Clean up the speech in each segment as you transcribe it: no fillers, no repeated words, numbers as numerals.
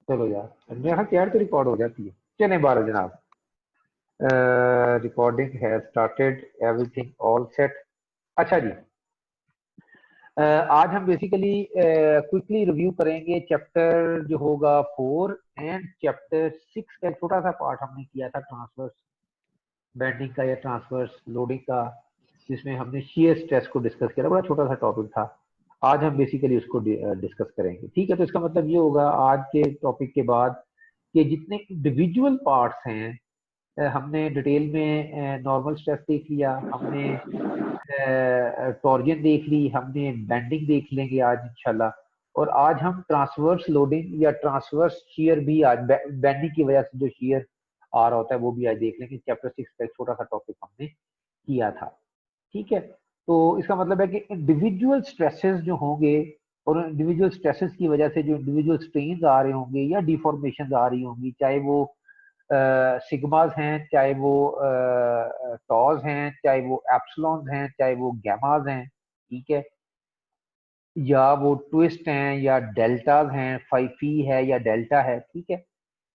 चलो यार, मेरे ख्याल यार तो रिकॉर्ड हो जाती है। चलें बारह जनाब, recording has started, everything all set. अच्छा जी, आज हम बेसिकली क्विकली रिव्यू करेंगे चैप्टर जो होगा 4 एंड चैप्टर 6 का एक छोटा सा पार्ट हमने किया था ट्रांसवर्स बेंडिंग का या ट्रांसवर्स लोडिंग का, जिसमें हमने शेयर स्ट्रेस को डिस्कस किया था। बड़ा छोटा सा टॉपिक था। आज हम बेसिकली उसको डिस्कस करेंगे। ठीक है, तो इसका मतलब ये होगा आज के टॉपिक के बाद कि जितने इंडिविजुअल पार्ट्स हैं, हमने डिटेल में नॉर्मल स्ट्रेस देख लिया, हमने टॉर्जन देख ली, हमने बेंडिंग देख लेंगे आज इंशाल्लाह। और आज हम ट्रांसवर्स लोडिंग या ट्रांसवर्स शियर भी आज बेंडिंग की वजह से जो शियर आ रहा होता है वो भी आज देख लेंगे। चैप्टर 6 का एक छोटा सा टॉपिक हमने किया था। ठीक है, तो इसका मतलब है कि इंडिविजुअल स्ट्रेसेस जो होंगे और इंडिविजुअल स्ट्रेसेस की वजह से जो इंडिविजुअल स्ट्रेन आ रहे होंगे या डिफॉर्मेशन आ रही होंगी, चाहे वो सिग्मास हैं, चाहे वो टॉज हैं, चाहे वो एप्सिलॉन्स हैं, चाहे वो गैमाज हैं, ठीक है, या वो ट्विस्ट हैं या डेल्टाज हैं, फाइफी है या डेल्टा है, ठीक है,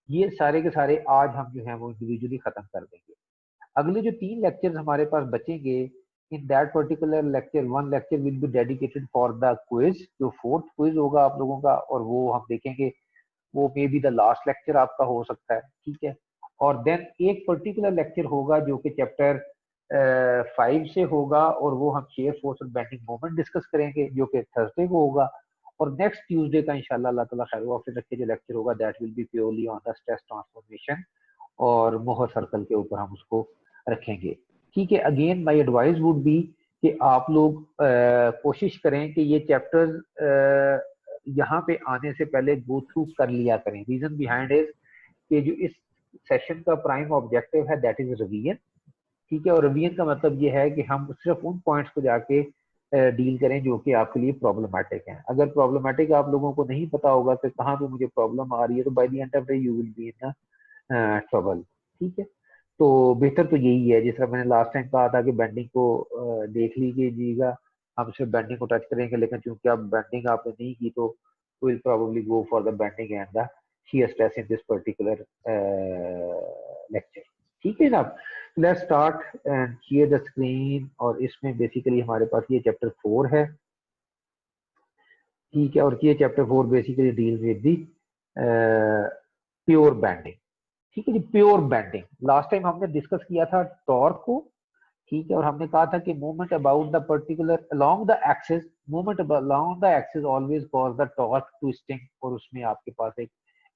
ये सारे के सारे आज हम जो है वो इंडिविजुअली खत्म कर देंगे। अगले जो 3 लेक्चर्स हमारे पास बचेंगे, in that particular lecture, one lecture will be dedicated for the quiz, जो 4th क्विज होगा आप लोगों का, और वो हम देखेंगे, वो may be the last lecture आपका हो सकता है। ठीक है, और देन एक पर्टिकुलर लेक्चर होगा जो कि चैप्टर 5 से होगा, और वो हम शेयर फोर्स और बेंडिंग मोमेंट डिस्कस करेंगे, जो कि थर्सडे को होगा। और नेक्स्ट ट्यूसडे का इंशाल्लाह अल्लाह ताला खैर वाफिक रखे जो लेक्चर होगा, that will B purely on the stress transformation, और मोहर सर्कल के ऊपर हम उसको रखेंगे। ठीक है, again my advice would be कि आप लोग कोशिश करें कि ये चैप्टर्स यहाँ पे आने से पहले गो थ्रू कर लिया करें। रीजन बिहाइंड इज कि जो इस सेशन का प्राइम ऑब्जेक्टिव है दैट इज रिवीजन। ठीक है, और रिवीजन का मतलब ये है कि हम सिर्फ उन पॉइंट्स को जाके डील करें जो कि आपके लिए प्रॉब्लमेटिक हैं। अगर प्रॉब्लमेटिक आप लोगों को नहीं पता होगा कि कहाँ पे मुझे प्रॉब्लम आ रही है, तो bye the end of the day you will be in trouble. ठीक है, तो बेहतर तो यही है, जिस तरह मैंने लास्ट टाइम कहा था कि बेंडिंग को देख लीजिएगा, हम सिर्फ बेंडिंग को टच करेंगे, लेकिन चूंकि आप बेंडिंग आपने नहीं की तो will probably go for the bending and the shear stress in this particular lecture। ठीक है जनाब, let's start and share the screen. और इसमें बेसिकली हमारे पास ये चैप्टर 4 है। ठीक है, और ये chapter 4 basically deal with the pure bending. ठीक है जी, प्योर बेंडिंग लास्ट टाइम हमने डिस्कस किया था टॉर्क को। ठीक है, और हमने कहा था कि movement about the particular along the axis, movement along the axis always cause the torque twisting, और उसमें आपके पास एक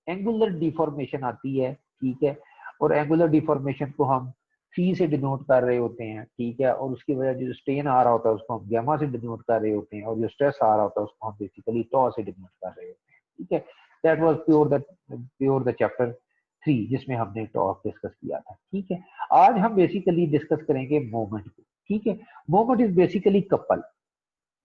एंगुलर डिफॉर्मेशन आती है। ठीक है, और एंगुलर डिफॉर्मेशन को हम फी से डिनोट कर रहे होते हैं। ठीक है, और उसकी वजह जो स्ट्रेन आ रहा होता है उसको हम गैमा से डिनोट कर रहे होते हैं, और जो स्ट्रेस आ रहा होता है उसको हम बेसिकली टॉ से डिनोट कर रहे होते हैं। ठीक है, that was pure the chapter 3 जिसमें हमने टॉर्क डिस्कस किया था। ठीक है, आज हम बेसिकली डिस्कस करेंगे मोमेंट को। ठीक है, मोमेंट इज बेसिकली कपल।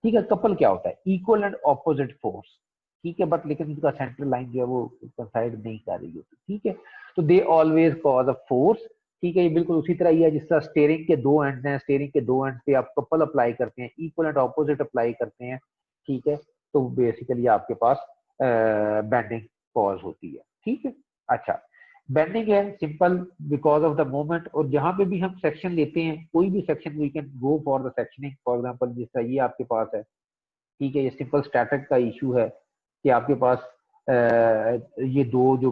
ठीक है, कपल क्या होता है? Equal and opposite force. ठीक है, बट लेकिन उनका सेंट्रल लाइन जो है वो कंसाइड नहीं कर रही होती। ठीक है, तो they always cause a force. ठीक है, ये बिल्कुल उसी तरह ही है जिस तरह स्टेयरिंग के दो एंड हैं, स्टेयरिंग के दो एंड पे आप कपल अप्लाई करते हैं, इक्वल एंड ऑपोजिट अप्लाई करते हैं। ठीक है, तो बेसिकली आपके पास बेंडिंग कॉज होती है। ठीक है, अच्छा, बेंडिंग है simple because of the moment. और जहां पे भी हम सेक्शन लेते हैं, कोई भी section we can go for the sectioning. For example जिस तरह ये आपके पास है, ठीक है, ये सिंपल स्टैटिक का इशू है कि आपके पास ये दो जो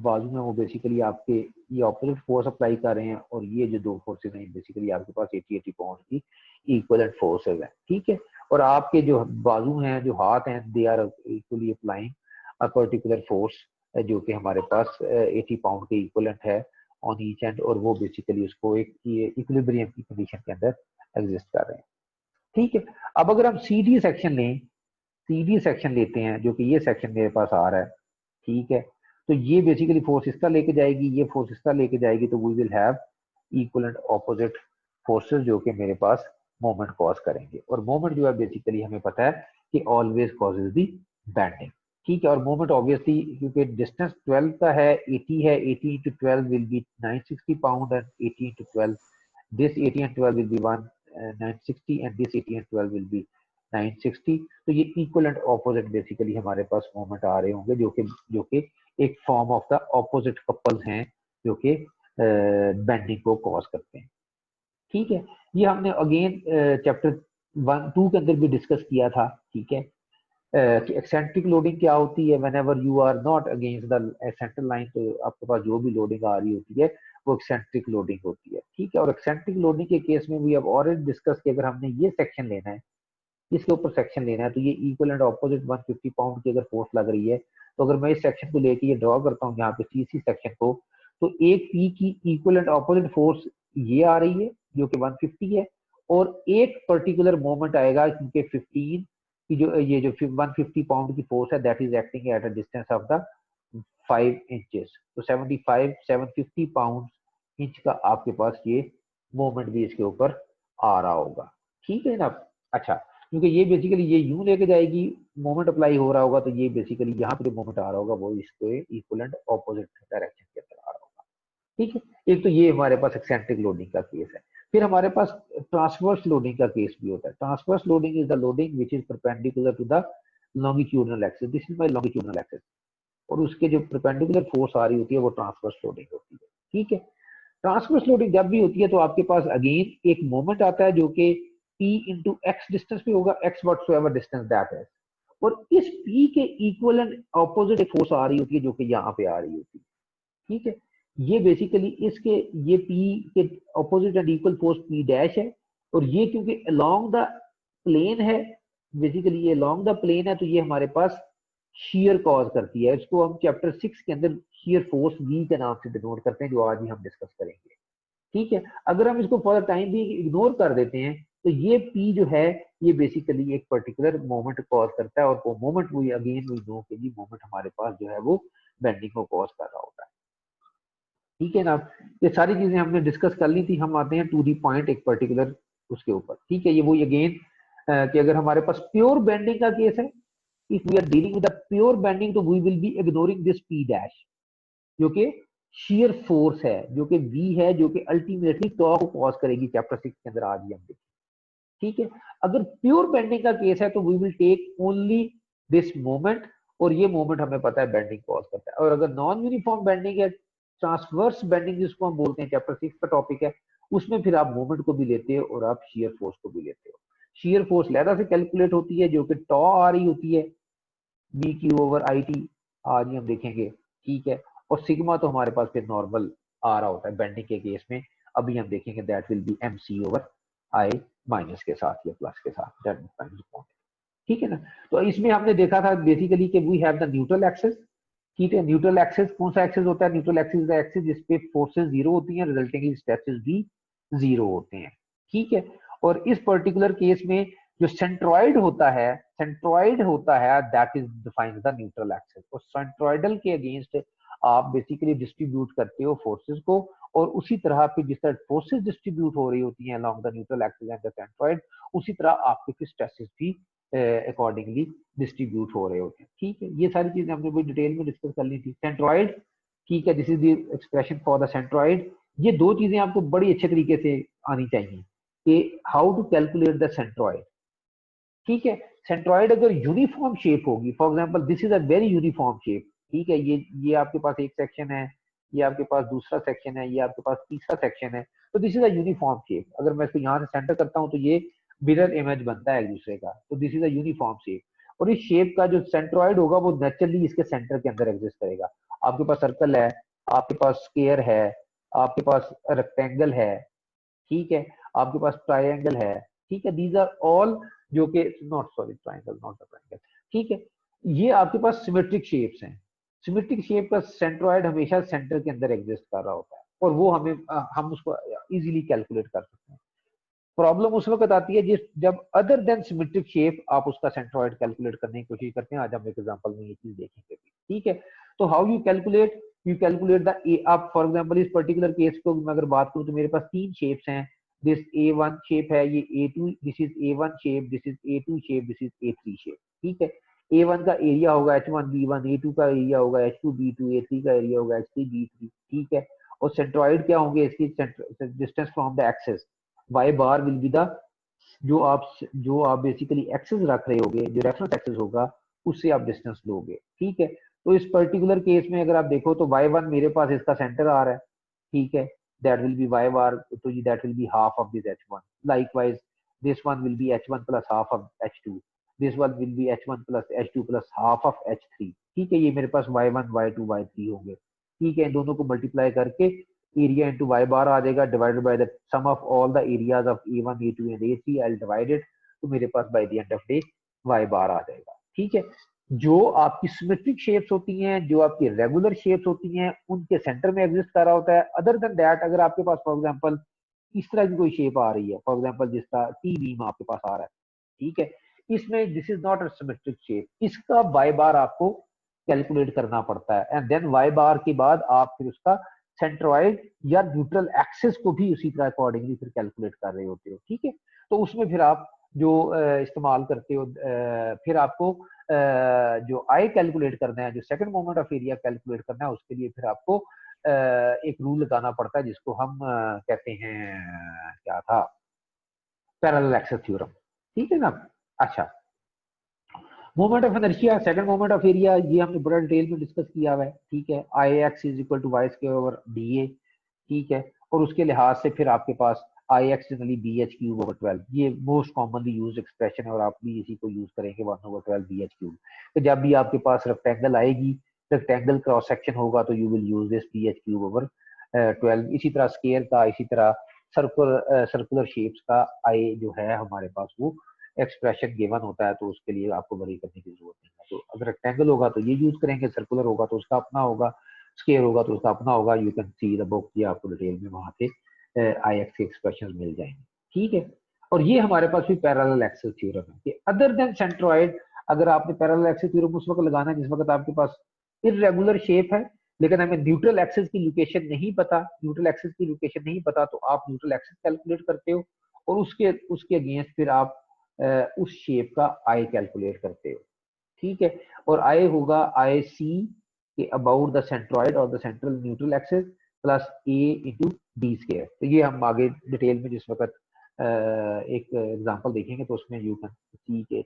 बाजू में वो बेसिकली आपके ये ऑपोजिट फोर्स अप्लाई कर रहे हैं, और ये जो दो फोर्सेज हैं बेसिकली आपके पास 80 पाउंड की इक्वलेंट फोर्सेज हैं। ठीक है, और आपके जो बाजू हैं, जो हाथ हैं, they are equally applying a particular force जो कि हमारे पास 80 पाउंड के इक्वलेंट है ऑन ईच एंड, और वो बेसिकली उसको एक इक्विलिब्रियम की कंडीशन के अंदर एग्जिस्ट कर रहे हैं। ठीक है, अब अगर हम सीडी सेक्शन लें, सीडी सेक्शन लेते हैं जो कि ये सेक्शन मेरे पास आ रहा है। ठीक है, तो ये बेसिकली फोर्स इसका लेके जाएगी, ये फोर्स इसका लेके जाएगी, तो we will have equal and opposite forces जो कि मेरे पास मोमेंट कॉज करेंगे। और मोमेंट जो है बेसिकली हमें पता है कि ऑलवेज कॉजेज दी बेंडिंग। ठीक है, और मोमेंट ऑब्वियसली क्योंकि डिस्टेंस 12 का है, 80 है, 80 into 12 will be 960 pound, and 80 into 12 this 80 and 12 will be 960, and this 80 and 12 will be 960। तो ये इक्वल एंड ऑपोजिट बेसिकली हमारे पास मोमेंट आ रहे होंगे, जो कि एक form of the opposite couples हैं, जो कि बेंडिंग को कॉज करते हैं। ठीक है, ये हमने अगेन चैप्टर 1-2 के अंदर भी डिस्कस किया था। ठीक है, कि एक्सेंट्रिक लोडिंग क्या होती है, whenever you are not against the centre line, तो आपके पास जो भी लोडिंग आ रही होती है वो एक्सेंट्रिक लोडिंग होती है। ठीक है, और एक्सेंट्रिक लोडिंग के केस में भी अब ऑलरेडी डिस्कस किया, अगर हमने ये सेक्शन लेना है, इसके ऊपर सेक्शन लेना है, तो ये इक्वल एंड ऑपोजिट 150 पाउंड की अगर फोर्स लग रही है, तो अगर मैं इस सेक्शन को लेके ये ड्रॉ करता हूँ यहाँ पे सीसी सेक्शन को, तो एक पी की इक्वल एंड ऑपोजिट फोर्स ये आ रही है जो कि 150 है, और एक पर्टिकुलर मोमेंट आएगा क्योंकि 15 की जो ये जो 150 पाउंड की फोर्स है that is acting at a distance of the 5 inches. तो 750 पाउंड इंच का आपके पास ये मोमेंट भी इसके ऊपर आ रहा होगा। ठीक है ना। अच्छा, क्योंकि ये बेसिकली ये यूं लेके जाएगी, मोमेंट अप्लाई हो रहा होगा, तो ये बेसिकली यहाँ पे जो मोमेंट आ रहा होगा वो इसके इक्वल एंड ऑपोजिट डायरेक्शन के अंदर आ रहा होगा। ठीक है, एक तो ये हमारे पास एक्सेंट्रिक लोडिंग का केस है। फिर हमारे पास ट्रांसवर्स लोडिंग का केस भी होता है। Transverse loading is the loading which is perpendicular to the longitudinal axis, this is my longitudinal axis, और उसके जो परपेंडिकुलर फोर्स आ रही होती है वो ट्रांसवर्स लोडिंग होती है। ठीक है, ट्रांसवर्स लोडिंग जब भी होती है तो आपके पास अगेन एक मोमेंट आता है जो कि P इंटू एक्स डिस्टेंस पे होगा, एक्स व्हाटसोएवर डिस्टेंस दैट है, और इस P के इक्वल एंड ऑपोजिट एक फोर्स आ रही होती है जो कि यहाँ पे आ रही होती है। ठीक है, ये बेसिकली इसके ये P के opposite and equal force P dash है, और ये क्योंकि अलोंग द प्लेन है, बेसिकली ये अलोंग द प्लेन है, तो ये हमारे पास shear कॉज करती है। इसको हम चैप्टर 6 के अंदर shear फोर्स V के नाम से डिनोट करते हैं, जो आज ही हम डिस्कस करेंगे। ठीक है, अगर हम इसको फॉर टाइम भी इग्नोर कर देते हैं, तो ये P जो है ये बेसिकली एक पर्टिकुलर मोमेंट कॉज करता है, और वो मोमेंट वो अगेन वी नो कि मोमेंट हमारे पास जो है वो बेंडिंग को कॉज कर रहा होता है। ठीक है ना, ये सारी चीजें हमने डिस्कस कर ली थी। हम आते हैं टू दी पॉइंट एक पर्टिकुलर उसके ऊपर। ठीक है, ये वो अगेन कि अगर हमारे पास प्योर बेंडिंग का केस है, if we are dealing with the pure bending, तो we will be ignoring this P dash, जो कि shear फोर्स है, जो कि V है, जो कि अल्टीमेटली टॉर्क को कॉज करेगी। चैप्टर 6 के अंदर आज ही हम देखेंगे। ठीक है, अगर प्योर बेंडिंग का केस है तो we will take only this moment, और ये मोमेंट हमें पता है बेंडिंग कॉज करता है। और अगर नॉन यूनिफॉर्म बेंडिंग है, ट्रांसवर्स बेंडिंग जिसको हम बोलते हैं, चैप्टर 6 का टॉपिक है, उसमें फिर आप मोमेंट को भी लेते हो और आप shear फोर्स को भी लेते हो। shear फोर्स लैदा से कैलकुलेट होती है, जो कि टॉ आ रही होती है BQ/IT, आज ही हम देखेंगे। ठीक है, और सिग्मा तो हमारे पास फिर नॉर्मल आ रहा होता है बेंडिंग के केस में, अभी हम देखेंगे that will B MC/I minus के साथ या प्लस के साथ, दैट डिपेंड्स अपॉन। ठीक है ना, तो इसमें हमने देखा था बेसिकली कि we have the neutral axis. ठीक है, न्यूट्रल एक्सिस कौन सा एक्सिस होता है? न्यूट्रल एक्सिस द एक्सिस जिसपे फोर्सेस जीरो होती हैं, रिजल्टिंगली स्ट्रेसेस भी जीरो होते हैं। ठीक है, और इस पर्टिकुलर केस में जो सेंट्रॉइड होता है that is defined the neutral axis, और सेंट्रॉइडल के अगेंस्ट आप बेसिकली डिस्ट्रीब्यूट करते हो फोर्सेस को, और उसी तरह पे जिस तरह फोर्सेस डिस्ट्रीब्यूट हो रही होती हैं along the neutral axis and the centroid, उसी तरह आपके फिर स्ट्रेसेस भी अकॉर्डिंगली डिस्ट्रीब्यूट हो रहे होते हैं। ठीक है, ये सारी चीजें हमने कोई डिटेल में डिस्कस कर ली थी। सेंट्रॉइड, ठीक है, this is the expression for the centroid. ये दो चीजें आपको बड़ी अच्छे तरीके से आनी चाहिए कि how to calculate the centroid. ठीक है, सेंट्रॉइड अगर यूनिफॉर्म शेप होगी, for example this is a very uniform shape. ठीक है, ये आपके पास एक सेक्शन है, ये आपके पास दूसरा सेक्शन है, ये आपके पास तीसरा सेक्शन है, तो this is a uniform shape. अगर मैं इसको यहाँ से सेंटर करता हूँ तो ये मिरर इमेज बनता है एक दूसरे का, तो this is a uniform shape. और इस शेप का जो सेंट्रॉइड होगा वो नेचुरली इसके सेंटर के अंदर एग्जिस्ट करेगा। आपके पास सर्कल है, आपके पास स्क्वायर है, आपके पास रेक्टेंगल है, ठीक है, आपके पास ट्राइंगल है। ठीक है, दीज आर ऑल जो कि not sorry triangle not the triangle. ठीक है, ये आपके पास सिमेट्रिक शेप्स हैं। सिमेट्रिक शेप का सेंट्रॉइड हमेशा सेंटर के अंदर एग्जिस्ट कर रहा होता है, और वो हम उसको इजीली कैलकुलेट कर सकते हैं। प्रॉब्लम उस वक्त आती है जिस जब अदर देन सिमेट्रिक शेप आप उसका सेंट्रॉइड कैलकुलेट करने की कोशिश करते हैं। आज हम एक एग्जांपल में ये चीज देखेंगे। ठीक है, तो हाउ यू कैलकुलेट द आप फॉर एग्जांपल इस पर्टिकुलर केस को मैं अगर बात करूं तो मेरे पास तीन शेप्स हैं। दिस A1 शेप है, ये A2, this is A1 shape, this is A2 shape, this is A3 shape. ठीक है, A1 का एरिया होगा H1B1, A2 का एरिया होगा H2B2, A3 का एरिया होगा H3B3। ठीक है, और सेंट्रॉइड क्या होंगे इसकी distance from the axes, y bar will be the जो आप बेसिकली एक्सेस रख रहे होगे, जो रेफरेंस एक्सेस होगा उससे आप डिस्टेंस लोगे। ठीक है, तो इस पर्टिकुलर केस में अगर आप देखो तो y1 मेरे पास इसका सेंटर आ रहा है, ठीक है, दैट विल बी y बार, तो that will be half of this h1। Likewise this one will be h1 plus half of h2, this one will be h1 plus h2 plus half of h3। ठीक है, ये मेरे पास y1 y2 y3 होंगे। ठीक है, इन दोनों को multiply करके एरिया इंटू y बार आ जाएगा, divided by the sum of all the areas of a1 a2 and a3, I divided, तो मेरे पास by the end of day y bar आ जाएगा। ठीक है, जो आपकी सिमेट्रिक शेप्स होती हैं, जो आपकी रेगुलर शेप्स होती हैं, उनके सेंटर में एग्जिस्ट कर रहा होता है। अदर देन दैट, अगर आपके पास फॉर एग्जांपल इस तरह की कोई शेप आ रही है, फॉर एग्जांपल जिसका टी बीम आपके पास आ रहा है, ठीक है, इसमें this is not a symmetric shape, इसका वाई बार आपको कैलकुलेट करना पड़ता है, एंड देन वाई बार के बाद आप फिर उसका सेंट्रॉइड या न्यूट्रल एक्सिस को भी उसी तरह अकॉर्डिंगली फिर कैलकुलेट कर रहे होते हो। ठीक है, तो उसमें फिर आप जो इस्तेमाल करते हो, फिर आपको जो आई कैलकुलेट करना है, जो second moment of area calculate करना है, उसके लिए फिर आपको एक रूल लगाना पड़ता है जिसको हम कहते हैं, क्या था, पैरेलल एक्सेस थ्योरम। ठीक है ना। अच्छा, moment of inertia, second moment of area, ये हमने बड़ा डिटेल में डिस्कस किया हुआ है। ठीक है, I x is equal to y square over d a. ठीक है, और उसके लिहाज से फिर आपके पास I x generally b H cube over 12, ये मोस्ट कॉमनली यूज एक्सप्रेशन है, और आप भी इसी को यूज करेंगे, 1/12 बी एच क्यूब। तो जब भी आपके पास रेक्टेंगल आएगी, रेक्टेंगल क्रॉस सेक्शन होगा, तो you will use this B H cube over 12। इसी तरह स्केयर का, इसी तरह सर्कुलर शेप्स का आई जो है हमारे पास वो एक्सप्रेशन गिवन होता है, तो उसके लिए आपको वरी करने की जरूरत नहीं है। तो अगर रेक्टेंगल होगा तो ये यूज करेंगे, सर्कुलर होगा तो उसका अपना होगा, स्केयर होगा तो उसका अपना होगा। You can see the book, ये आपको डिटेल में वहां पे आई एक्स के एक्सप्रेशन मिल जाएंगे। ठीक है, और ये हमारे पास भी पैरेलल एक्सेस थ्योरम है कि अदर देन सेंट्रॉइड, अगर आपने पैरेलल एक्सेस थ्योरम उस वक्त लगाना है जिस वक्त आपके पास इरेगुलर शेप है, लेकिन हमें न्यूट्रल एक्सेस की लोकेशन नहीं पता, न्यूट्रल एक्सेस की लोकेशन नहीं पता, तो आप न्यूट्रल एक्सेस कैलकुलेट करते हो, और उसके उसके अगेंस्ट फिर आप उस शेप का आई कैलकुलेट करते हो। ठीक है, और आई होगा आई सी के अबाउट द सेंट्रॉइड और the central neutral axis plus A into D square. तो ये हम आगे डिटेल में जिस वक्त एक एग्जांपल देखेंगे तो उसमें यू कैन सी के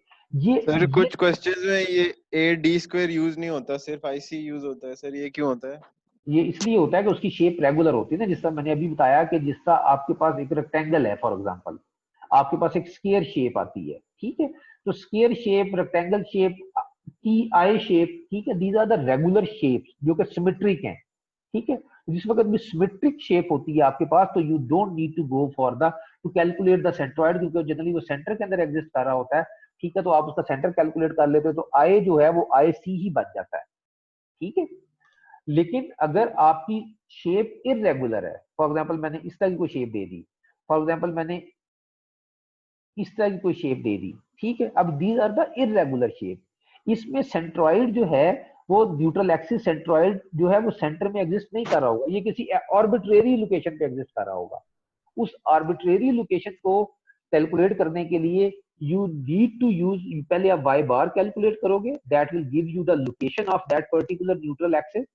सर ये कुछ क्वेश्चंस में ये ए डी स्क्वायर यूज नहीं होता, सिर्फ आई सी यूज होता है सर, ये क्यों होता है? ये इसलिए होता है कि उसकी शेप रेगुलर होती है ना, जिसका मैंने अभी बताया कि जिसका आपके पास एक रेक्टेंगल है, फॉर एग्जांपल आपके पास एक स्क्वायर शेप आती है। ठीक है, तो square shape, rectangle shape, T I shape, ठीक है, these are the regular shapes जो कि सिमेट्रिक हैं। ठीक है, जिस वक्त भी सिमेट्रिक शेप होती है आपके पास, तो you don't need to go for the to calculate the centroid, क्योंकि जनरली वो सेंटर के अंदर एग्जिस्ट कर रहा होता है। ठीक है, तो आप उसका सेंटर कैलकुलेट कर लेते हो, तो आई जो है वो आई सी ही बन जाता है। ठीक है, लेकिन अगर आपकी शेप इरेगुलर है, फॉर एग्जांपल मैंने इस तरह की कोई shape they the, for example मैंने इस तरह की कोई शेप दे दी, ठीक है, अब these are the irregular shape, इसमें सेंट्रॉइड जो है वो न्यूट्रल एक्सिस सेंट्रॉइड जो है वो सेंटर में एग्जिस्ट नहीं कर रहा होगा, ये किसी आर्बिट्रेरी लोकेशन पे एग्जिस्ट कर रहा होगा। उस आर्बिट्रेरी लोकेशन को कैलकुलेट करने के लिए यू नीड टू यूज, पहले आप वाई बार कैलकुलेट करोगे, that will give you the location of that particular neutral axis.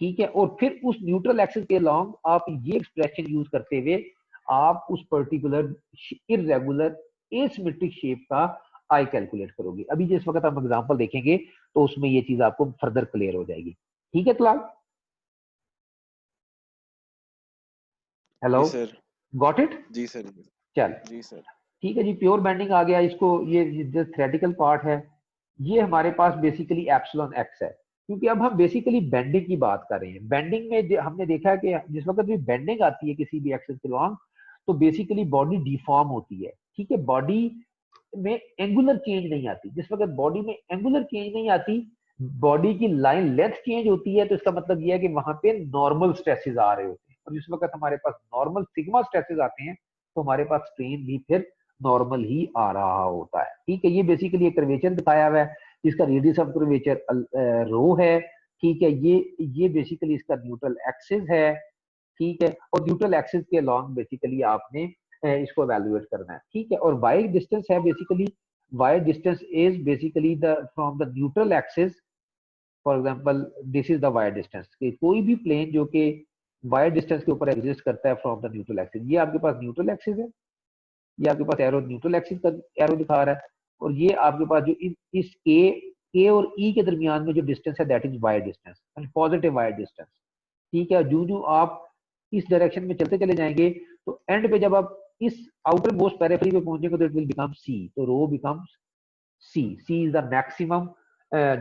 ठीक है, और फिर उस न्यूट्रल एक्सिस के लॉन्ग आप ये एक्सप्रेशन यूज करते हुए आप उस पर्टिकुलर इरेगुलर एसिमेट्रिक शेप का आई कैलकुलेट करोगे। अभी जिस वक्त हम एग्जांपल देखेंगे तो उसमें ये चीज आपको फर्दर क्लियर हो जाएगी। ठीक है क्लास, हेलो, जी सर। Got it. जी सर। चल, जी सर। ठीक है जी, प्योर बेंडिंग आ गया। इसको ये जो थ्योरेटिकल पार्ट है ये हमारे पास बेसिकली एप्सिलॉन एक्स है, क्योंकि अब हम बेसिकली बेंडिंग की बात कर रहे हैं। बेंडिंग में हमने देखा है कि जिस वक्त भी बेंडिंग आती है किसी भी एक्सिस के लॉन्ग, तो बेसिकली बॉडी डिफॉर्म होती है। ठीक है, बॉडी में एंगुलर चेंज नहीं आती। जिस वक्त बॉडी में एंगुलर चेंज नहीं आती, बॉडी की लाइन लेंथ चेंज होती है, तो इसका मतलब यह है कि वहां पे नॉर्मल स्ट्रेसेस आ रहे होते हैं, और जिस वक्त हमारे पास नॉर्मल सिग्मा स्ट्रेसेस आते हैं तो हमारे पास स्ट्रेन भी फिर नॉर्मल ही आ रहा होता है। ठीक है, ये बेसिकली एक कर्वेचर दिखाया हुआ है जिसका रेडियस ऑफ कर्वेचर रो है। ठीक है, ये बेसिकली इसका न्यूट्रल एक्सिस है। ठीक है, और न्यूट्रल एक्सिस के अलॉन्ग बेसिकली आपने इसको एवेलुएट करना है। ठीक है, और वाई डिस्टेंस है basically, Y distance is basically the from the neutral axis, for example this is the Y distance, कि कोई भी प्लेन जो कि वाई डिस्टेंस के ऊपर एग्जिस्ट करता है फ्रॉम द न्यूट्रल एक्सिस, ये आपके पास न्यूट्रल एक्सिस है। ये आपके पास एरो न्यूट्रल एक्सिस का एरो दिखा रहा है, और ये आपके पास जो इस ए और ई के दरमियान में जो डिस्टेंस है that is Y distance, positive Y distance. ठीक है, जो जो आप इस डायरेक्शन में चलते चले जाएंगे तो एंड पे जब आप इस आउटर मोस्ट पेरिफेरी पे पहुंचेंगे तो इट विल बिकम सी, तो rho becomes c, c is the maximum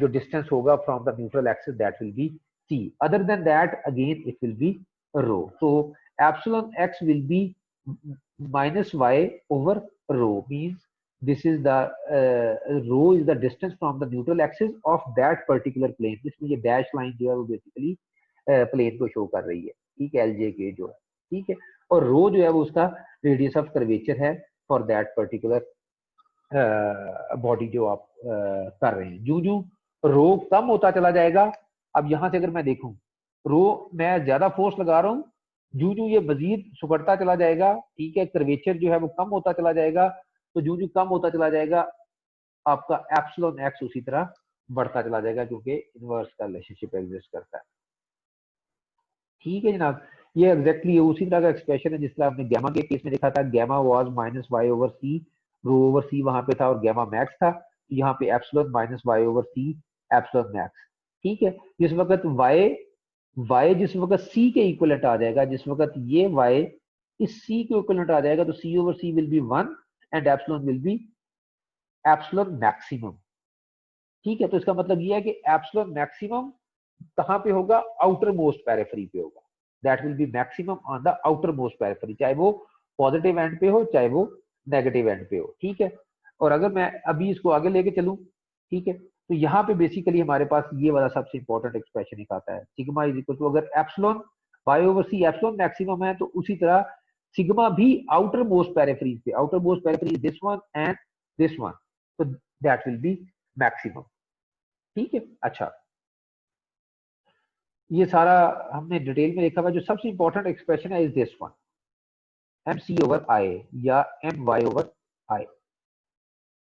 जो डिस्टेंस होगा from the neutral axis that will be c, other than that again it will be rho. So epsilon x will be minus y over rho, means this is the rho is the distance from the neutral axis of that particular plane, जिसमें ये dash line जो है वो basically plane को show कर रही है, ठीक है, एल जे के जो है, ठीक है, और रो जो है वो उसका रेडियस ऑफ कर्वेचर है फॉर दैट पर्टिकुलर बॉडी जो आप कर रहे हैं। जो जो रो कम होता चला जाएगा, अब यहां से अगर मैं देखूं रो मैं ज्यादा फोर्स लगा रहा हूं, जो जो ये मजीद सुकड़ता चला जाएगा, ठीक है, कर्वेचर जो है वो कम होता चला जाएगा, तो जो जो कम होता चला जाएगा आपका एप्सिलॉन एक्स उसी तरह बढ़ता चला जाएगा, क्योंकि इनवर्स का रिलेशनशिप एग्जिस्ट करता है। ठीक है जनाब, ये एग्जैक्टली उसी तरह का एक्सप्रेशन है जिस तरह आपने गैमा के केस में देखा था, gamma was minus y over c, rho over c वहां पे था और गैमा मैक्स था, तो यहाँ पे एप्सिलॉन माइनस वाई ओवर सी एप्सिलॉन मैक्स। ठीक है, जिस वक्त y जिस वक्त c के इक्वलेंट आ जाएगा, जिस वक्त ये y इस c के इक्वलेंट आ जाएगा, तो c over c will be 1 and epsilon will be epsilon maximum. ठीक है, तो इसका मतलब ये है कि एप्सिलॉन मैक्सिमम कहां पे होगा, आउटर मोस्ट पेरिफेरी पे होगा, that will B maximum on the outer most periphery, चाहे वो पॉजिटिव एंड पे हो चाहे वो नेगेटिव एंड पे हो। ठीक है, और अगर मैं अभी इसको आगे लेके चलूं, ठीक है, तो यहाँ पे बेसिकली हमारे पास ये वाला सबसे इंपॉर्टेंट एक्सप्रेशन एक आता है, सिग्मा इज इक्वल टू, अगर एप्सिलॉन वाई ओवर सी एप्सिलॉन मैक्सिमम है, तो उसी तरह सिग्मा भी आउटर मोस्ट पेरिफेरी पे, outer most periphery this one and this one, तो दैट विल बी मैक्सिमम। ठीक है, अच्छा, ये सारा हमने डिटेल में देखा हुआ, जो सबसे इंपॉर्टेंट एक्सप्रेशन है is this one, M C over I या एम वाई ओवर आई।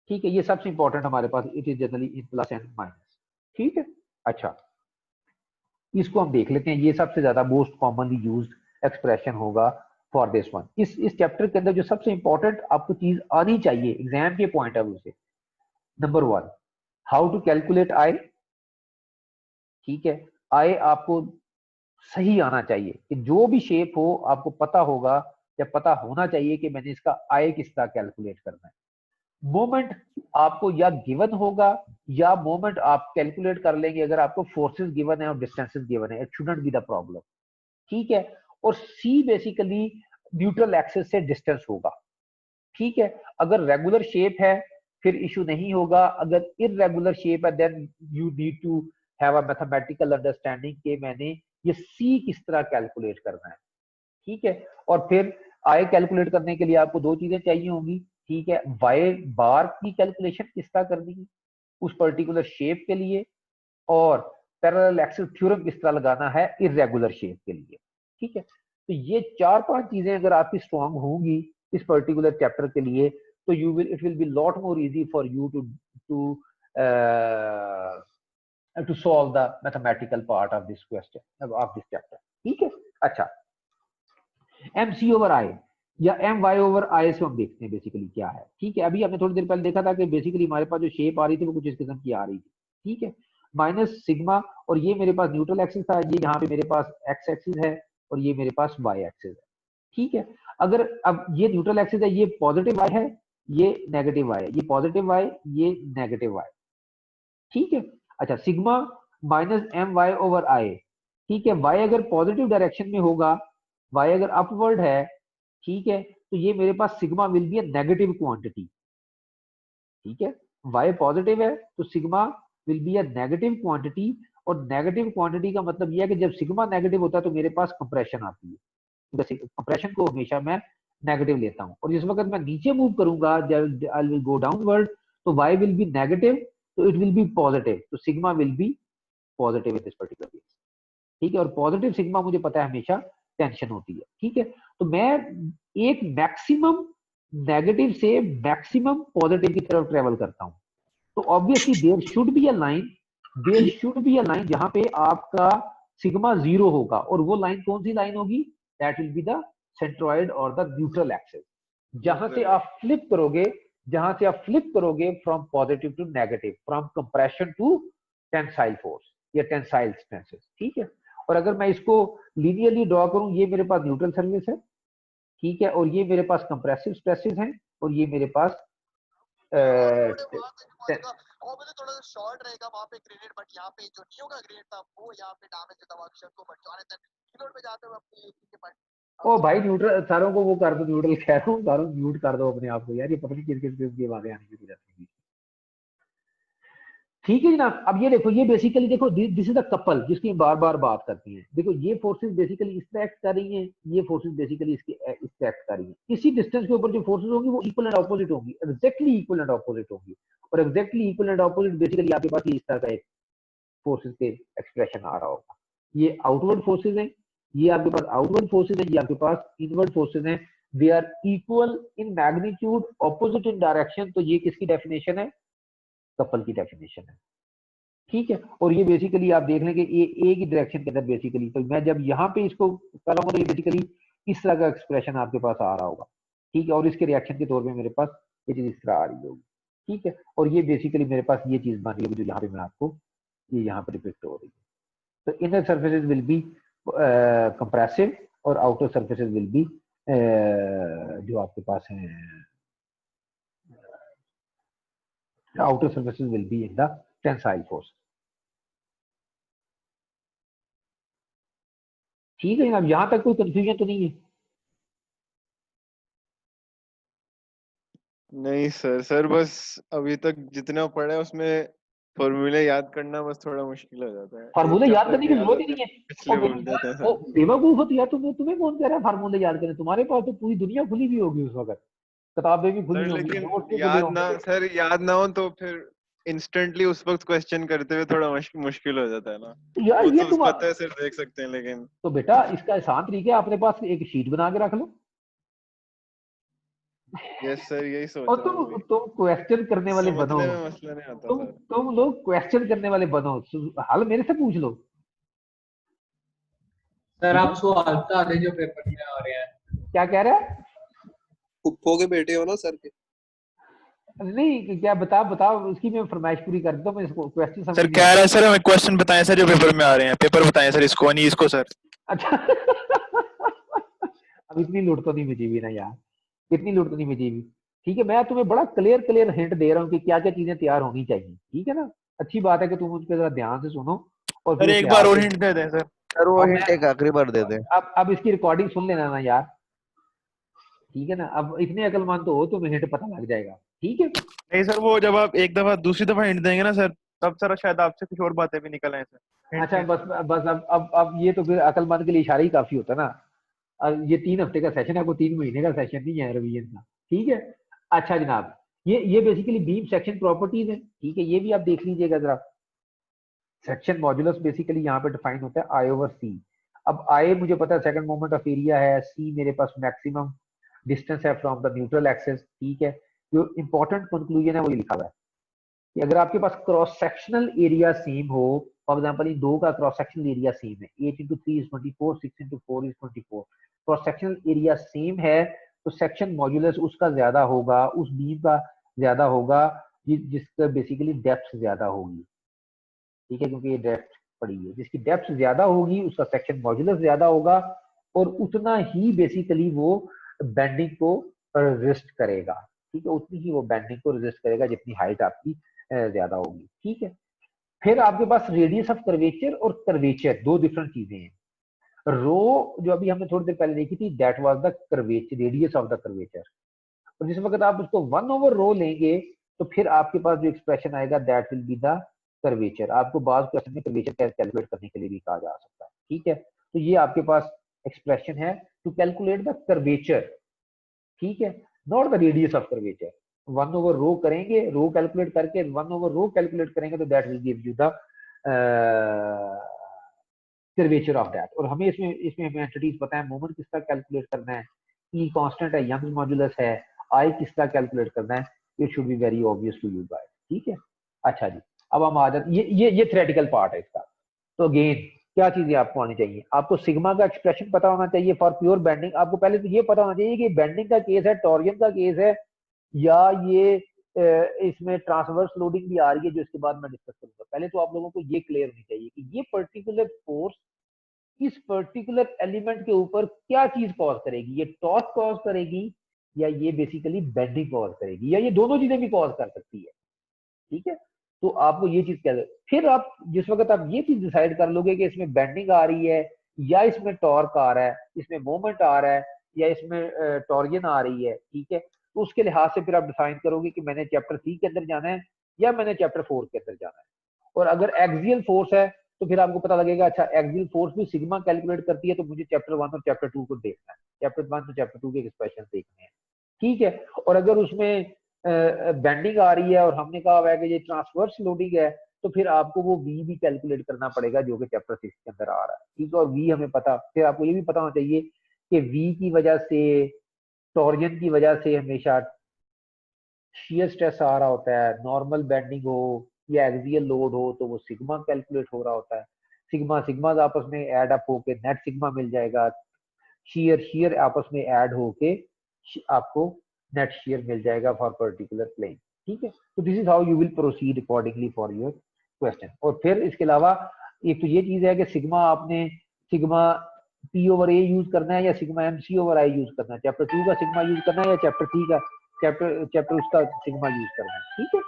ठीक है, ये सबसे इंपॉर्टेंट हमारे पास, it is generally in plus and minus. ठीक है, अच्छा, इसको हम देख लेते हैं, ये सबसे ज्यादा मोस्ट कॉमनली यूज्ड एक्सप्रेशन होगा फॉर दिस वन। इस चैप्टर के अंदर जो सबसे इंपॉर्टेंट आपको चीज आनी चाहिए एग्जाम के पॉइंट ऑफ व्यू से, number 1 how to calculate I. ठीक है, आई आपको सही आना चाहिए, कि जो भी शेप हो आपको पता होगा या पता होना चाहिए कि मैंने इसका आई किस तरह कैलकुलेट करना है। मोमेंट आपको या गिवन होगा या मोमेंट आप कैलकुलेट कर लेंगे अगर आपको फोर्सेस गिवन है और डिस्टेंसेस गिवन है, it shouldn't be the problem. ठीक है, और सी बेसिकली न्यूट्रल एक्सिस से डिस्टेंस होगा। ठीक है, अगर रेगुलर शेप है फिर इशू नहीं होगा, अगर इररेगुलर शेप है then you need to have a mathematical understanding कि मैंने ये सी किस तरह कैलकुलेट करना है। ठीक है, और फिर आई कैलकुलेट करने के लिए आपको दो चीजें चाहिए होंगी। ठीक है, वाई बार की कैलकुलेशन किस तरह करनी है उस पर्टिकुलर शेप के लिए, और पैरेलल एक्सिस थ्योरम किस तरह लगाना है इररेगुलर शेप के लिए। ठीक है, तो ये 4-5 चीजें अगर आपकी स्ट्रांग होंगी इस पर्टिकुलर चैप्टर के लिए, तो you will it will be lot more easy for you to solve the mathematical part of this question of this chapter. ठीक है, अच्छा, एम सी ओवर आई या एम वाई ओवर आई से हम देखते हैं बेसिकली क्या है। ठीक है, अभी हमने थोड़ी देर पहले देखा था कि बेसिकली हमारे पास जो शेप आ रही थी वो कुछ इस किस्म की आ रही थी। ठीक है, माइनस सिग्मा, और ये मेरे पास न्यूट्रल एक्सिस था, ये यहाँ पे मेरे पास एक्स एक्सिस है और ये मेरे पास वाई एक्सिस है। ठीक है, अगर अब ये न्यूट्रल एक्सिस है, ये पॉजिटिव वाई है, ये नेगेटिव वाई है, ये पॉजिटिव वाई, ये नेगेटिव वाई। ठीक है, अच्छा, sigma minus M Y over I. ठीक है, वाई अगर पॉजिटिव डायरेक्शन में होगा, वाई अगर अपवर्ड है, ठीक है, तो ये मेरे पास sigma will be a negative quantity. ठीक है, वाई पॉजिटिव है तो sigma will be a negative quantity, और नेगेटिव क्वांटिटी का मतलब यह है कि जब सिग्मा नेगेटिव होता है तो मेरे पास कंप्रेशन आती है, कंप्रेशन को हमेशा मैं नेगेटिव लेता हूं, और जिस वक्त मैं नीचे मूव करूंगा आई विल गो डाउनवर्ड, तो वाई विल बी नेगेटिव, तो इट विल बी पॉजिटिव, तो sigma will B positive in this particular case. ठीक है, और पॉजिटिव सिग्मा मुझे पता है हमेशा टेंशन होती है। ठीक है, तो मैं एक मैक्सिमम नेगेटिव से मैक्सिमम पॉजिटिव की तरफ ट्रेवल करता हूं, तो obviously there should be a line जहां पे आपका सिग्मा 0 होगा, और वो लाइन कौन सी लाइन होगी, that will be the centroid और द न्यूट्रल एक्सिस। जहां से आप फ्लिप करोगे from positive to negative, from compression to tensile force या टेंसाइल स्ट्रेसेस, ठीक है। और अगर मैं इसको लीनियरली ड्रॉ करूं, ये मेरे पास न्यूट्रल सर्फेस है, ठीक है, और ये मेरे पास कंप्रेसिव स्ट्रेसेस हैं, और ये मेरे पास थोड़ा सा शॉर्ट रहेगा वहां पे ग्रेडेड, बट यहाँ पे जो नियो का ग्रेड था वो यहाँ पे डैमेज होता है अक्षर को, बट जो रीलोड पे जाते हुए अपनी के बट ओ भाई न्यूट्रल सारों को वो कर दो, न्यूट्रल कह रहा हूँ, सारों म्यूट कर दो अपने आप को यार, ये पता नहीं किस किस किस की बातें आने की जाती है। ठीक है जनाब, अब ये देखो, ये बेसिकली देखो दिस इज द कपल जिसकी बार बार बात करती हैं। देखो ये फोर्सेस बेसिकली इस पे एक्ट कर रही हैं, ये फोर्सेस बेसिकली इसके इस पे एक्ट कर रही हैं। इसी डिस्टेंस के ऊपर जो फोर्सेस होंगी वो इक्वल एंड ऑपोजिट होंगी, एग्जैक्टली इक्वल एंड ऑपोजिट होंगी। और exactly equal and opposite basically आपके पास इस तरह का एक फोर्सेस के एक्सप्रेशन आ रहा होगा। ये आउटवर्ड फोर्सेस हैं, ये आपके पास आउटवर्ड फोर्सेस हैं, ये आपके पास इनवर्ड फोर्सेस हैं। They are equal in magnitude, opposite in direction. तो ये किसकी डेफिनेशन है? कपल की डेफिनेशन है, ठीक है। और ये बेसिकली आप देख लेंगे ए की डायरेक्शन के अंदर बेसिकली, तो मैं जब यहाँ पे इसको कर रहा हूँ तो ये बेसिकली इस तरह का एक्सप्रेशन आपके पास आ रहा होगा, ठीक है। और इसके रिएक्शन के तौर पे मेरे पास ये चीज इस तरह आ रही होगी, ठीक है। और ये बेसिकली मेरे पास ये चीज बन रही होगी जो यहाँ पे मैं आपको ये यहाँ पे डिपिक्ट हो रही है। तो inner surfaces will be compressive और आउटर सर्फेसेज विल बी जो आपके पास है, outer surfaces will be in the tensile force। ठीक है जनाब, यहां तक कोई कंफ्यूजन तो नहीं है? नहीं सर बस अभी तक जितना पढ़ा है उसमें फॉर्मूले याद करना बस थोड़ा मुश्किल हो जाता है। फार्मूले एक याद चैप्टर करने के की याद जरूरत ही होते नहीं हैं, है। इसलिए बोल देते हैं ओ सर। बेवकूफ हो तो यार, तुम्हें कौन कह रहा है फार्मूले याद करें? तुम्हारे पास तो पूरी दुनिया खुली भी होगी उस वक्त, किताबें भी खुली सर होंगी, लेकिन नोट्स भी खुले होंगे। याद ना हो तो फिर इंस्टेंटली उस वक्त क्वेश्चन करते हुए थोड़ा मुश्किल हो जाता है ना। तो यार वो ये तो तुम, पता है सर, देख सकते हैं लेकिन। तो बेटा इसका आसान तरीका है, अपने पास एक शीट बना के रख लो यस सर, यही सोच और रहा हूँ अभी। तुम क्वेश्चन करने वाले बनो। समझने में मसला नहीं आता सर। तुम लोग क्वेश्चन करने वाले बनो, हल मेरे से पूछ लो। सर आप सवाल बता दें जो पेपर में आ रहे हैं। क्या कह रहा है? फुप्पो के बेटे हो ना सर के? नहीं क्या बताओ उसकी मैं फरमाइश पूरी कर दूं, मैं इसको क्वेश्चन समझ सर नहीं कह आता। रहा है सर हमें क्वेश्चन बताएं सर जो पेपर में आ रहे हैं, पेपर बताएं सर, इसको नहीं इसको सर। अच्छा अब इतनी लूट तो नहीं मची हुई ना यार, इतनी लूट तो नहीं मची हुई। ठीक है, मैं तुम्हें बड़ा क्लियर हिंट दे रहा हूँ कि क्या क्या चीजें तैयार होनी चाहिए, ठीक है ना। अच्छी बात है कि तुम उनके जरा ध्यान से सुनो और फिर सर उस एक बार लिहाज और से। हिंट दे दें सर। सर वो अब हिंट एक आखिरी बार दे दें। अब इसकी रिकॉर्डिंग सुन लेना ना यार, ठीक है ना। अब इतने अकलमंद तो हो, तुम्हें हिंट पता लग जाएगा, ठीक है। नहीं सर, वो जब आप एक दफा दूसरी दफा हिंट देंगे ना सर, तब सर शायद आपसे कुछ और बातें भी निकल आए सर। अच्छा बस अब ये तो फिर अकलमंद के लिए इशारा ही काफी होता है ना। अब ये 3 हफ्ते का सेशन है, कोई 3 महीने का सेशन नहीं है रिवीजन का, ठीक है। अच्छा जनाब, ये बेसिकली बीम सेक्शन प्रॉपर्टीज है, ठीक है। ये भी आप देख लीजिएगा जरा। सेक्शन मॉड्यूलस बेसिकली यहाँ पे डिफाइन होता है आई ओवर सी। अब आई मुझे पता है सेकंड मोमेंट ऑफ एरिया है, सी मेरे पास मैक्सिमम डिस्टेंस है फ्रॉम द न्यूट्रल एक्सिस, ठीक है। जो इंपॉर्टेंट कंक्लूजन है वो ये लिखा हुआ है कि अगर आपके पास क्रॉस सेक्शनल एरिया सेम हो, फॉर एग्जांपल इन दो का क्रॉस सेक्शनल एरिया सेम है, 8 into 3 is 24, 6 into 4 is 24, cross sectional area same है तो सेक्शन मॉड्यूलस उसका ज्यादा होगा, उस बीम का ज्यादा होगा जिसका बेसिकली डेप्थ ज्यादा होगी, ठीक है। क्योंकि ये डेप्थ पड़ी है, जिसकी डेप्थ ज्यादा होगी उसका सेक्शन मॉड्यूलस ज्यादा होगा और उतना ही बेसिकली वो बेंडिंग को रेजिस्ट करेगा, ठीक है। उतनी ही वो बेंडिंग को रेजिस्ट करेगा जितनी हाइट आपकी ज्यादा होगी, ठीक है। फिर आपके पास रेडियस ऑफ कर्वेचर और कर्वेचर दो डिफरेंट चीजें हैं। रो जो अभी हमने थोड़ी देर पहले देखी थी, that was the curvature, radius of the curvature. और जिस वक्त आप उसको 1 over रो लेंगे तो फिर आपके पास जो एक्सप्रेशन आएगा that will be the curvature. आपको बाद क्वेश्चन में कर्वेचर कैलकुलेट करने के लिए भी कहा जा सकता है, ठीक है। तो ये आपके पास एक्सप्रेशन है टू कैलकुलेट द कर्वेचर, ठीक है, not the radius of curvature. 1 over रो करेंगे, रो कैलकुलेट करके 1 over रो कैलकुलेट करेंगे तो that will give you the curvature of that. और हमें इसमें हमें एंटिटीज पता है, मोमेंट किस तरह कैलकुलेट करना है, ई कांस्टेंट है, यंग मॉड्यूलस है, आई किस तरह कैलकुलेट करना है, it should be very obvious to you guys, ठीक है। अच्छा जी, अब हम आ जाते, ये थ्योरेटिकल पार्ट है इसका। तो अगेन क्या चीजें आपको आनी चाहिए? आपको सिग्मा का एक्सप्रेशन पता होना चाहिए फॉर प्योर बेंडिंग। आपको पहले तो ये पता होना चाहिए कि बेंडिंग का केस है, टॉरियन का केस है, या ये इसमें ट्रांसवर्स लोडिंग भी आ रही है, जो इसके बाद मैं डिस्कस करूंगा। पहले तो आप लोगों को ये क्लियर होनी चाहिए कि ये पर्टिकुलर फोर्स इस पर्टिकुलर एलिमेंट के ऊपर क्या चीज कॉज करेगी। ये टॉर्क कॉज करेगी, या ये बेसिकली बेंडिंग कॉज करेगी, या ये दोनों चीजें भी कॉज कर सकती है। ठीक है, तो आपको ये चीज कह, फिर आप जिस वक्त आप ये चीज डिसाइड कर लोगे कि इसमें बेंडिंग आ रही है, या इसमें टॉर्क आ रहा है, इसमें मोमेंट आ रहा है, या इसमें टॉरियन आ रही है, ठीक है, तो उसके लिहाज से फिर आप डिफाइन करोगे कि मैंने चैप्टर 3 के अंदर जाना है या मैंने चैप्टर 4 के अंदर जाना है। और अगर एक्सियल फोर्स है तो फिर आपको पता लगेगा अच्छा एक्सियल फोर्स भी सिग्मा कैलकुलेट करती है, तो मुझे चैप्टर 1 और चैप्टर 2 को देखना है, चैप्टर 1 और चैप्टर 2 के एक्सप्रेशन देखने हैं। ठीक है, और अगर उसमें बेंडिंग आ रही है और हमने कहा हुआ है कि ये ट्रांसवर्स लोडिंग है, तो फिर आपको वो वी भी कैलकुलेट करना पड़ेगा जो कि चैप्टर 6 के अंदर आ रहा है। ठीक है, और वी हमें पता, फिर आपको ये भी पता होना चाहिए कि वी की वजह से, टॉरियन की वजह से हमेशा शियर स्ट्रेस आ रहा होता है। नॉर्मल बेंडिंग हो या एक्सियल लोड हो तो वो सिग्मा कैलकुलेट हो रहा होता है। सिग्मा सिग्मा आपस में ऐड अप होके नेट सिग्मा मिल जाएगा। शियर शियर आपस में ऐड होके आपको नेट शियर मिल जाएगा फॉर पर्टिकुलर प्लेन। ठीक है, तो this is how you will proceed accordingly for your question. और फिर इसके अलावा एक तो ये चीज है कि सिग्मा आपने sigma P over A use करना है या sigma M C over I use करना है। चैप्टर 2 का सिग्मा यूज करना है या चैप्टर 3 का चैप्टर उसका सिग्मा यूज करना है। ठीक है,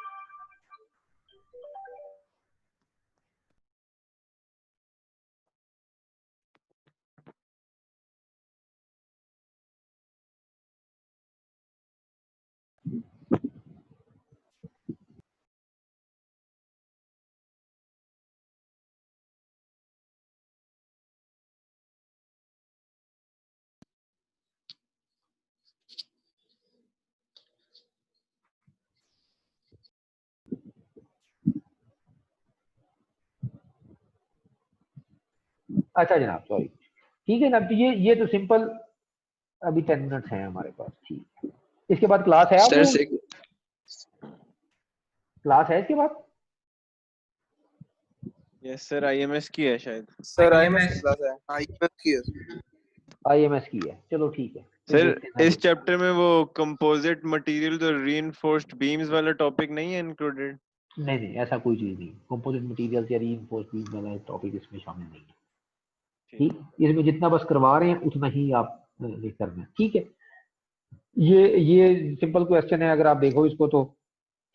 अच्छा जनाब, सॉरी। ठीक है जनाब, तो ये तो सिंपल, अभी 10 मिनट्स हैं हमारे पास। ठीक है, इसके बाद क्लास है सर आपको? क्लास है इसके बाद? यस सर, आईएमएस की है शायद। सर IMS क्लास है, आईएमएस की है। आईएमएस की है, चलो ठीक है। फिर सर देखते हैं इस चैप्टर में वो कंपोजिट मटेरियल और रीइंफोर्स्ड बीम्स वाला टॉपिक नहीं है इंक्लूडेड? नहीं नहीं, ऐसा कोई चीज नहीं। कंपोजिट मटेरियल या रीइंफोर्स्ड बीम वाला टॉपिक इसमें शामिल नहीं है। ठीक, इसमें जितना बस करवा रहे हैं उतना ही आप करना है। ठीक है, ये सिंपल क्वेश्चन है, अगर आप देखो इसको तो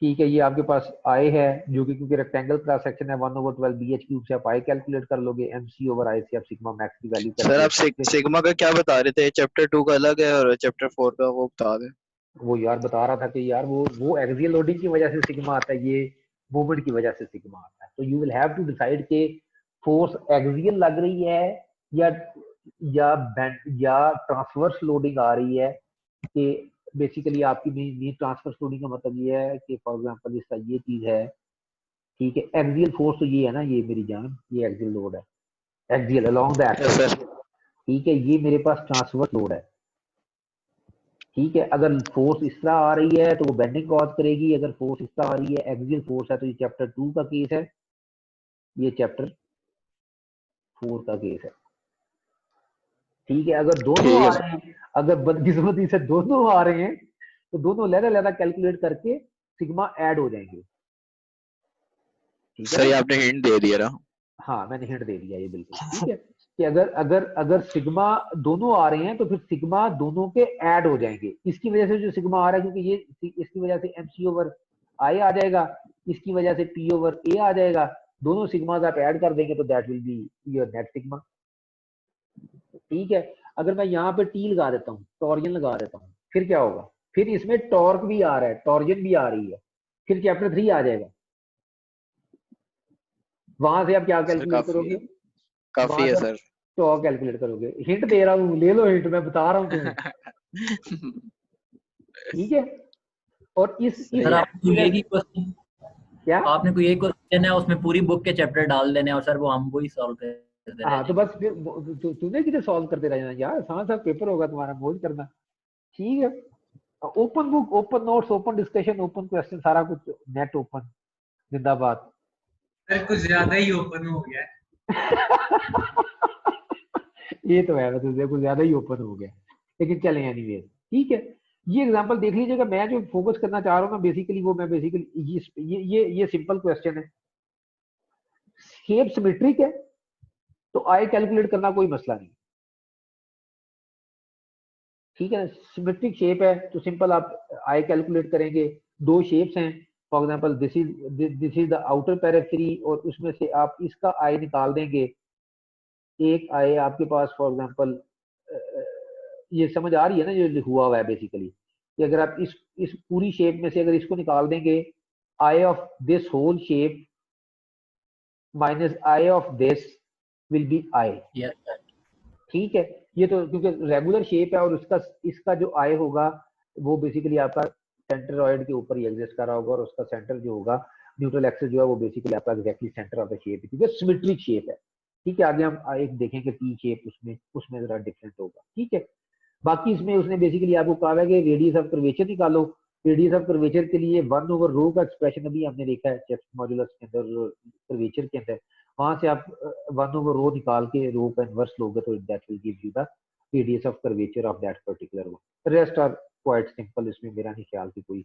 ठीक है। ये आपके पास आए है जो कि क्योंकि रेक्टेंगल क्रॉस सेक्शन है 1/12 BH क्यूब से आप आई कैलकुलेट कर लोगे, MC ओवर आई से आप सिग्मा मैक्स की वैल्यू सर आप कैलकुलेट करके। सिग्मा का क्या बता रहे थे? चैप्टर 2 का अलग है और चैप्टर 4 का वो बता दें। वो यार बता रहा था कि यार वो एक्सियल लोडिंग की वजह से सिग्मा आता है, ये मूवमेंट की वजह से सिग्मा आता है। तो you will have to decide के फोर्स एक्सियल लग रही है या ट्रांसवर्स लोडिंग आ रही है। कि बेसिकली आपकी नी ट्रांसवर्स लोडिंग का मतलब ये है कि फॉर एग्जांपल इसका ये चीज है, ठीक है, एक्सियल फोर्स तो ये है ना, ये मेरी जान, ये एक्सियल लोड है, एक्सियल अलोंग द एक्सिस। ठीक है, ये मेरे पास ट्रांसवर्स लोड है। ठीक है, अगर फोर्स इस तरह आ रही है तो वो बेंडिंग कॉज करेगी, अगर फोर्स इस तरह आ रही है एक्सियल फोर्स है तो ये चैप्टर 2 का केस है, ये चैप्टर 4 का केस है। ठीक है, अगर दोनों आ रहे हैं, अगर बदकिस्मती से दोनों आ रहे हैं तो दोनों लहदा कैलकुलेट करके सिग्मा ऐड हो जाएंगे। ठीक है सर ये ना? आपने हिंट दे दिया ना। हाँ मैंने हिंट दे दिया ये, बिल्कुल ठीक है। कि अगर सिग्मा दोनों आ रहे हैं तो फिर सिग्मा दोनों के ऐड हो जाएंगे। इसकी वजह से जो सिग्मा आ रहा है, क्योंकि ये इसकी वजह से MC ओवर आई आ जाएगा, इसकी वजह से P ओवर A आ जाएगा, दोनों सिग्मास आप ऐड कर देंगे तो that will be your net sigma. ठीक है, अगर मैं यहाँ पे T लगा देता हूँ, टॉरियन लगा देता हूँ, फिर क्या होगा? फिर इसमें टॉर्क भी आ रहा है, टॉरियन भी आ रही है, फिर चैप्टर 3 आ जाएगा। वहां से आप क्या कैलकुलेट करोगे? काफी है सर। तो कैलकुलेट करोगे। हिंट दे रहा हूँ, ले लो हिंट, मैं बता रहा हूँ तुम्हें। ठीक है, और इस सर आपको ये ही क्वेश्चन, क्या आपने कोई एक क्वेश्चन है उसमें पूरी बुक के चैप्टर डाल देने और सर वो हम वही सॉल्व कर दे हाँ, तो बस फिर तूने किधर सॉल्व करते रहना यार, आसान सा पेपर होगा तुम्हारा, मौज करना। ठीक है, open book, open notes, open discussion, open question, सारा कुछ नेट ओपन, जिंदाबाद। सर कुछ ज्यादा ही ओपन हो गया है। ये तो है, मतलब देखो ज्यादा ही ओपन हो गया, लेकिन चलें एनीवेज, ठीक है। ये एग्जांपल देख लीजिएगा, मैं जो फोकस करना चाह रहा हूँ ना बेसिकली, वो मैं बेसिकली ये सिंपल क्वेश्चन है। शेप सिमेट्रिक है तो आई कैलकुलेट करना कोई मसला नहीं, ठीक है। सिमेट्रिक शेप है तो सिंपल आप आई कैलकुलेट करेंगे। दो शेप्स हैं, for example this is the outer periphery, और उसमें से आप इसका आई निकाल देंगे। एक आई आपके पास फॉर एग्जांपल, ये समझ आ रही है ना जो हुआ है बेसिकली, कि अगर आप इस पूरी शेप में से अगर इसको निकाल देंगे, I of this whole shape minus I of this will be I, yes sir. ठीक है। ये तो क्योंकि रेगुलर शेप है और उसका इसका जो आई होगा वो बेसिकली आपका सेंट्रोइड के ऊपर ही एग्जिस्ट कर रहा होगा, और उसका सेंटर जो होगा न्यूट्रल एक्सिस जो है वो बेसिकली आपका exactly centre of the shape है, क्योंकि सिमेट्रिक शेप है, ठीक है। आगे हम एक देखेंगे टी शेप, उसमें जरा डिफरेंट होगा, ठीक है। बाकी इसमें उसने बेसिकली आपको कहा है कि रेडियस ऑफ कर्वेचर निकालो। रेडियस ऑफ कर्वेचर के लिए 1/रो का एक्सप्रेशन अभी हमने देखा है चेस्ट मॉड्यूलस के अंदर, कर्वेचर के अंदर, वहां से आप 1/रो निकाल के रो का इनवर्स लोगे तो that will give you the radius of curvature of that particular one. Rest are quite simple, इसमें मेरा नहीं ख्याल कि कोई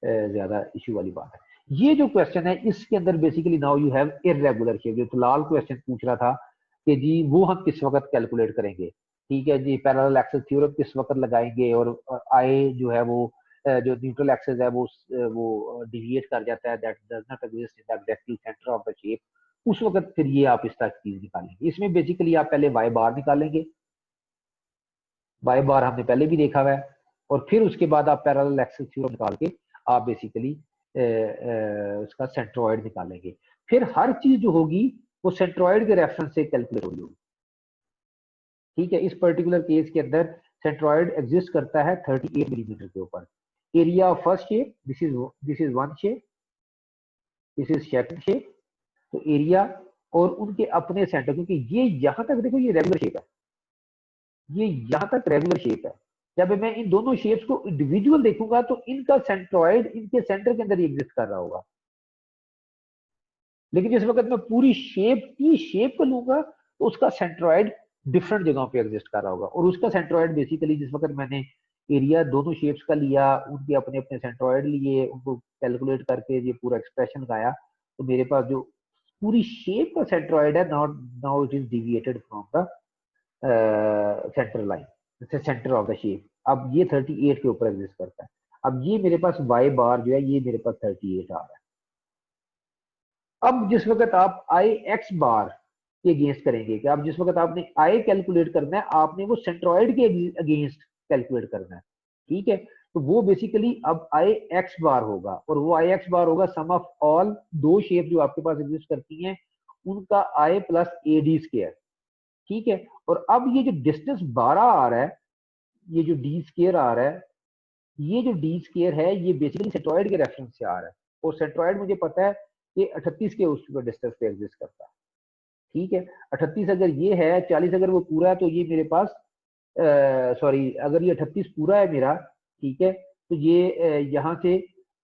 ज्यादा इशू वाली बात है। ये जो क्वेश्चन है इसके अंदर basically now you have irregular shape. जो फिलहाल क्वेश्चन पूछ रहा था कि जी वो हम किस वक्त कैलकुलेट करेंगे, ठीक है जी, पैरेलल एक्सिस थ्योरम किस वक्त लगाएंगे, और आई जो है वो जो न्यूट्रल एक्सिस है वो डिविएट कर जाता है, that does not exist in the exactly centre of the shape, उस वक्त फिर ये आप इस तरह की चीज निकालेंगे। इसमें बेसिकली आप पहले वाई बार निकालेंगे, वाई बार हमने पहले भी देखा हुआ है, और फिर उसके बाद आप पैरेलल एक्सिस थ्योरम निकाल के आप बेसिकली उसका सेंट्रोइड निकालेंगे। फिर हर चीज जो होगी वो सेंट्रोइड के रेफरेंस से कैलकुलेट होगी, ठीक है। इस पर्टिकुलर केस के अंदर सेंट्रोइड एग्जिस्ट करता है 38 मिलीमीटर के ऊपर। Area of first shape, this is one shape, this is second shape, तो एरिया और उनके अपने सेंटर, क्योंकि ये यहां तक देखो ये रेगुलर शेप है, ये यहां तक रेगुलर शेप है। जब मैं इन दोनों शेप्स को इंडिविजुअल देखूंगा तो इनका सेंट्रोइड इनके सेंटर के अंदर एग्जिस्ट कर रहा होगा, लेकिन जिस वक्त मैं पूरी शेप की शेप को लूंगा तो उसका सेंट्रोइड डिफरेंट जगहों पे एग्जिस्ट कर रहा होगा, और उसका सेंट्रोइड बेसिकली जिस वक्त मैंने एरिया दोनों शेप्स का लिया, उनके अपने अपने सेंट्रोइड लिए, उनको कैलकुलेट करके ये पूरा एक्सप्रेशन लगाया, तो मेरे पास जो पूरी शेप का सेंट्रोइड है now it is deviated from the centre line, centre of the shape. अब ये 38 के ऊपर एग्जिस्ट करता है। अब ये मेरे पास वाई बार जो है ये मेरे पास 38 आ रहा है। अब जिस वक्त आप आई एक्स बार के अगेंस्ट करेंगे, कि आप जिस वक्त आपने आई कैलकुलेट करना है आपने वो सेंट्रोइड के अगेंस्ट कैलकुलेट करना है, ठीक है। तो वो बेसिकली अब आई एक्स बार होगा, और वो आई एक्स बार होगा सम ऑफ ऑल दो शेप जो आपके पास एग्जिस्ट करती हैं उनका आई प्लस ए डी स्क्वायर, ठीक है। और अब ये जो डिस्टेंस 12 आ रहा है, ये जो डी स्क्वायर आ रहा है, ये जो डी स्क्वायर है ये बेसिकली सेंट्रोइड के रेफरेंस से आ रहा है, और सेंट्रोइड मुझे पता है कि 38 के उस डिस्टेंस पे एग्जिस्ट करता है, ठीक है। 38 अगर ये है, 40 अगर वो पूरा है, तो ये मेरे पास सॉरी अगर ये 38 पूरा है मेरा, ठीक है, तो ये यहाँ से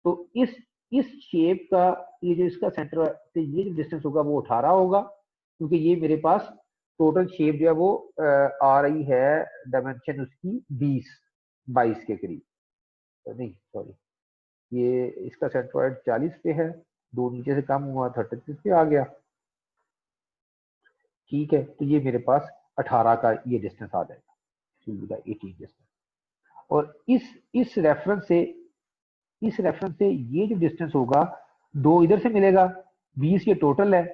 तो इस शेप का ये जो इसका सेंटर से ये जो डिस्टेंस होगा वो 18 होगा, क्योंकि ये मेरे पास टोटल शेप जो है वो आ रही है डायमेंशन उसकी 22 के करीब, नहीं सॉरी ये इसका सेंट्रोइड 40 पे है, दो नीचे से कम हुआ 33 पे आ गया, ठीक है। तो ये मेरे पास 18 का ये डिस्टेंस आ जाएगा, 18 डिस्टेंस। और इस रेफरेंस से ये जो डिस्टेंस होगा दो इधर से मिलेगा, 20 ये टोटल है,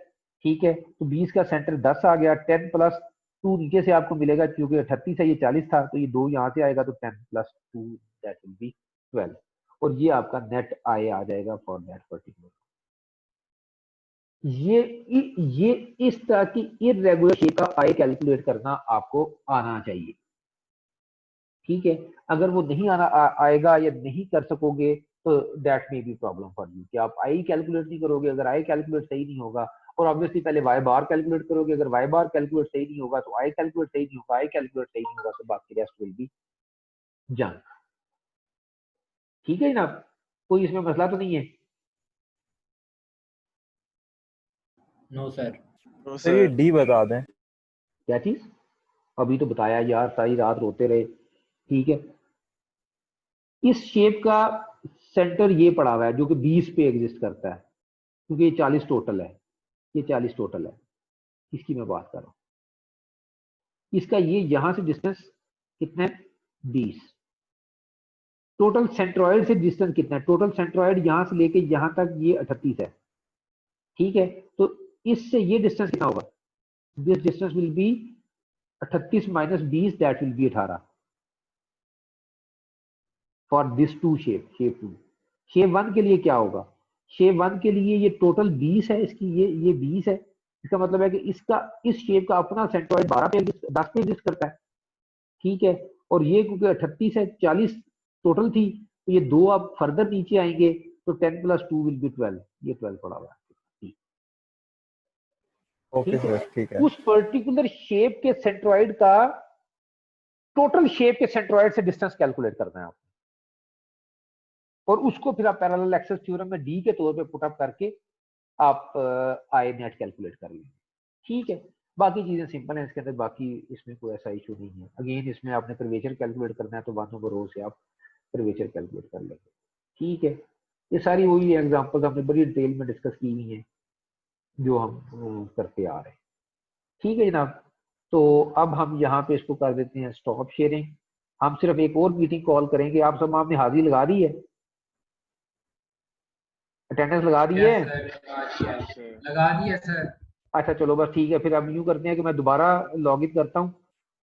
ठीक है। तो 20 का सेंटर 10 आ गया, 10 प्लस 2 नीचे से आपको मिलेगा, क्योंकि 38 है ये 40 था, तो ये 2 यहाँ से आएगा, तो 10 प्लस 2 दैट विल बी 12, और ये आपका नेट आई आ जाएगा फॉर दैट पर्टिकुलर। ये इस तरह की इरेगुलर शेप का आई कैलकुलेट करना आपको आना चाहिए, ठीक है। अगर वो नहीं आएगा या नहीं कर सकोगे तो that may be problem for you, कि आप आई कैलकुलेट नहीं करोगे। अगर आई कैलकुलेट सही नहीं होगा, और ऑब्वियसली पहले वाई बार कैलकुलेट करोगे, अगर वाई बार कैलकुलेट सही नहीं होगा तो आई कैलकुलेट सही नहीं होगा, आई कैलकुलेट सही नहीं होगा तो बाकी रेस्ट विल बी जंक, ठीक है जनाब। कोई इसमें मसला तो नहीं है? No sir. नो सर ये सर डी बता दें। क्या चीज? अभी तो बताया यार, सारी रात रोते रहे। ठीक है, इस शेप का सेंटर ये पड़ा हुआ है जो कि 20 पे एग्जिस्ट करता है, क्योंकि ये 40 टोटल है, ये 40 टोटल है, इसकी मैं बात कर रहा हूँ। इसका ये यहां से डिस्टेंस कितना है? 20। टोटल सेंट्रॉइड से डिस्टेंस कितना है? टोटल सेंट्रॉइड यहां से लेके यहां तक ये 38 है। ठीक है, तो इससे ये डिस्टेंस कितना होगा? This distance will be 38 minus 20, that will be 18 for this two shape, shape 2। Shape 1 के लिए क्या होगा? शेप 1 के लिए ये टोटल 20 है, इसकी ये 20 है। इसका मतलब है कि इसका, इस शेप का अपना सेंट्रॉइड 12 पे 10 पे एग्जिस्ट करता है। ठीक है, और ये क्योंकि 38 है, 40 टोटल थी, तो ये 2 अब फर्दर नीचे आएंगे, तो 10 प्लस 2 विल बी 12, ये 12 पड़ा हुआ है। ओके ठीक है, सर ठीक है। उस पर्टिकुलर शेप के सेंट्रॉइड का टोटल शेप के सेंट्रॉइड से डिस्टेंस कैलकुलेट करना है आप, और उसको फिर आप पैरेलल एक्सेस थ्योरम में डी के तौर पे पुट अप करके आप आई नेट कैलकुलेट कर लेंगे। ठीक है, बाकी चीजें सिंपल है इसके अंदर, बाकी इसमें कोई ऐसा इशू नहीं है। अगेन इसमें आपने कर्वेचर कैलकुलेट करना है, तो 1 ओवर रो से आप कर्वेचर कैलकुलेट कर लेंगे। ठीक है, ये सारी वही एग्जांपल्स हमने बड़ी डिटेल में डिस्कस की हुई हैं जो हम करते आ रहे हैं। ठीक है जनाब, तो अब हम यहाँ पे इसको कर देते हैं स्टॉप शेयरिंग। हम सिर्फ एक और मीटिंग कॉल करेंगे। आप सब, आपने हाजिरी लगा दी है, अटेंडेंस लगा दी है? यस सर, लगा दिया सर। अच्छा चलो बस ठीक है, फिर अब यूँ करते हैं कि मैं दोबारा लॉग इन करता हूँ।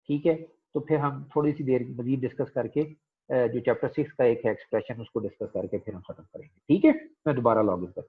ठीक है, तो फिर हम थोड़ी सी देर मजीद डिस्कस करके जो चैप्टर 6 का एक है एक्सप्रेशन, उसको डिस्कस करके फिर हम खत्म करेंगे। ठीक है, मैं दोबारा लॉग इन करता हूँ।